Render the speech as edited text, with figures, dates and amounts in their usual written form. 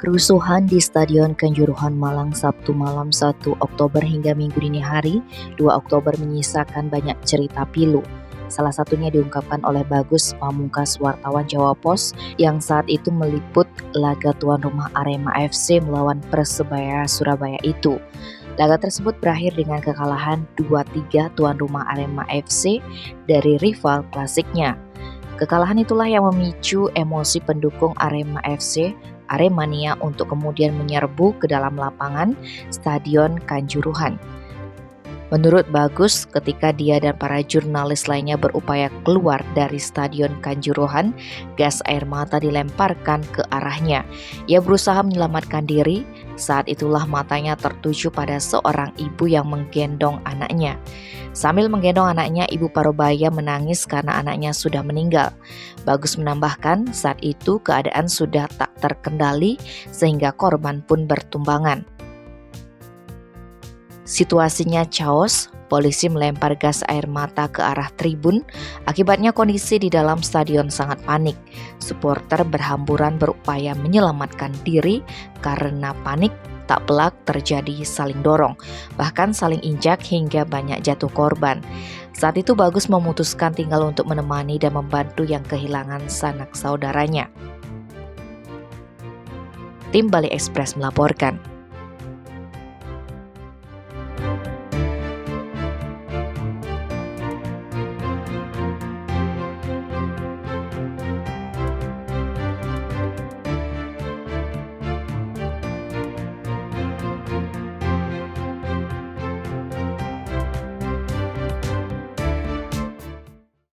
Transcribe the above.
Kerusuhan di Stadion Kanjuruhan Malang Sabtu malam 1 Oktober hingga Minggu dini hari 2 Oktober menyisakan banyak cerita pilu. Salah satunya diungkapkan oleh Bagus Pamungkas wartawan Jawa Pos yang saat itu meliput laga tuan rumah Arema FC melawan Persebaya Surabaya itu. Laga tersebut berakhir dengan kekalahan 2-3 tuan rumah Arema FC dari rival klasiknya. Kekalahan itulah yang memicu emosi pendukung Arema FC Aremania untuk kemudian menyerbu ke dalam lapangan Stadion Kanjuruhan. Menurut Bagus, ketika dia dan para jurnalis lainnya berupaya keluar dari Stadion Kanjuruhan, gas air mata dilemparkan ke arahnya. Ia berusaha menyelamatkan diri, saat itulah matanya tertuju pada seorang ibu yang menggendong anaknya. Sambil menggendong anaknya, ibu Parubaya menangis karena anaknya sudah meninggal. Bagus menambahkan, saat itu keadaan sudah tak terkendali sehingga korban pun bertumbangan. Situasinya chaos, polisi melempar gas air mata ke arah tribun. Akibatnya kondisi di dalam stadion sangat panik. Supporter berhamburan berupaya menyelamatkan diri karena panik. Tak pelak terjadi saling dorong, bahkan saling injak hingga banyak jatuh korban. Saat itu Bagus memutuskan tinggal untuk menemani dan membantu yang kehilangan sanak saudaranya. Tim Bali Express melaporkan.